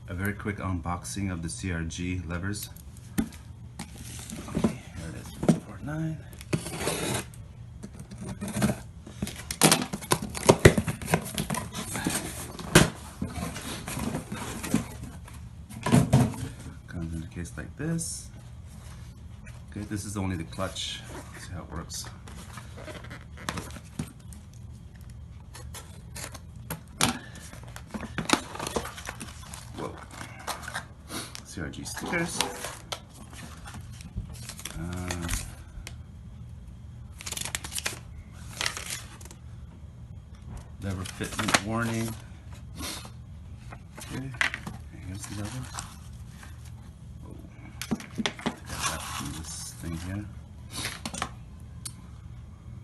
A very quick unboxing of the CRG levers. Okay, here it is, 449. Comes in a case like this. Okay, this is only the clutch. Let's see how it works. Whoa. CRG stickers. Lever fitment warning. Okay, here's the lever. Oh, I think I got from this thing here.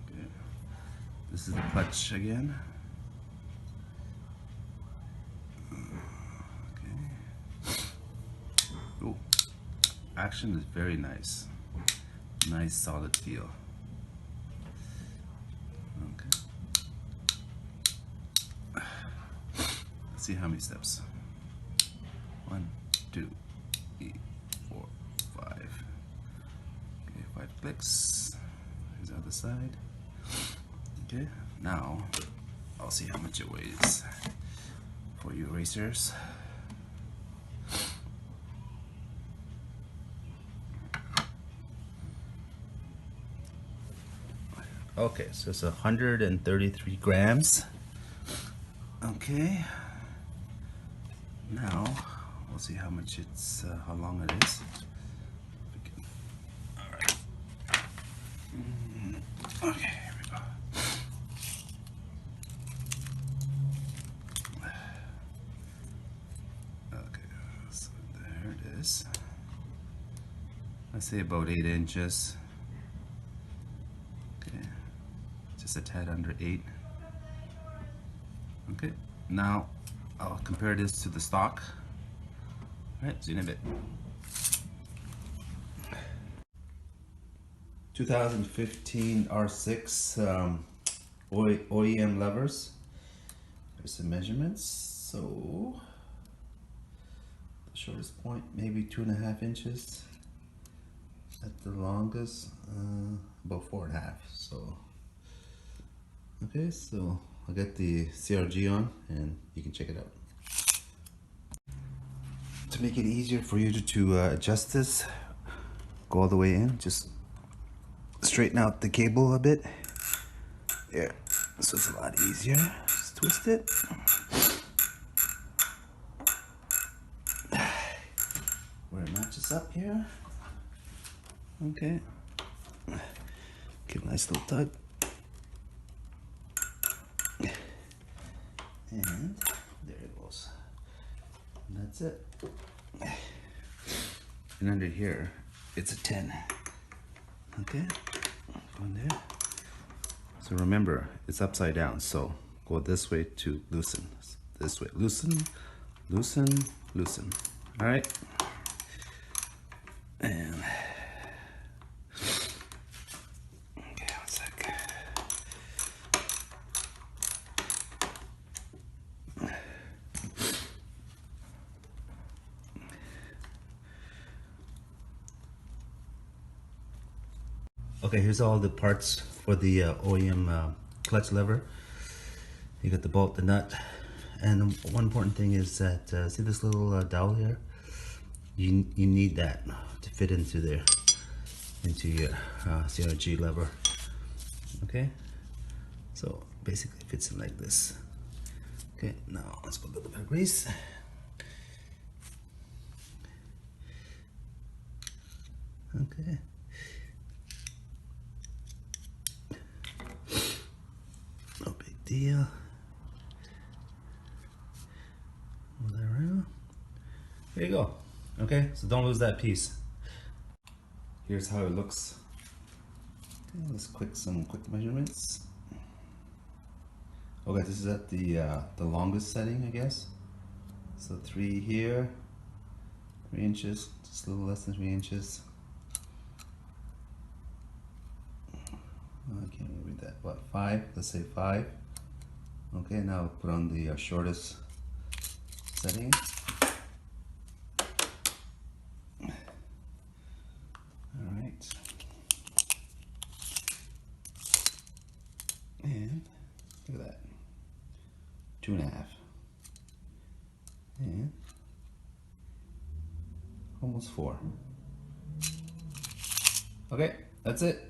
Okay, this is the clutch again. Okay. Oh, action is very nice. Nice solid feel. Okay. Let's see how many steps. 1, 2, 3, 4, 5. Okay, 5 clicks. Here's the other side. Okay, now I'll see how much it weighs for you racers. Okay, so it's 133 grams. Okay, now we'll see how much it's, how long it is. All right. Okay, here we go. Okay, so there it is. I'd say about 8 inches. Okay, just a tad under 8. Okay, now I'll compare this to the stock. All right, see you in a bit. 2015 R6 OEM levers. There's some measurements. So the shortest point maybe 2.5 inches. At the longest, about 4.5. So okay, so I'll get the CRG on and you can check it out. To make it easier for you to adjust this, go all the way in, just straighten out the cable a bit. There, so it's a lot easier. Just twist it. Where it matches up here. Okay. Give a nice little tug. And there it goes. And that's it. And under here, it's a 10. Okay, go in there. So remember, it's upside down. So go this way to loosen. This way, loosen, loosen, loosen. All right. And okay, 1 sec. Okay, here's all the parts for the OEM clutch lever. You got the bolt, the nut, and one important thing is that see this little dowel here? You need that to fit into there, into your CRG lever. Okay, so basically it fits in like this. Okay, now let's put a little bit of grease. Okay. No big deal. Move that around. There you go. Okay, so don't lose that piece. Here's how it looks. Okay, let's some quick measurements. Okay, this is at the longest setting, I guess. So 3 here, 3 inches, just a little less than 3 inches. I can't read that. What, 5? Let's say 5. Okay, now put on the shortest setting. And look at that. 2.5. And almost 4. Okay, that's it.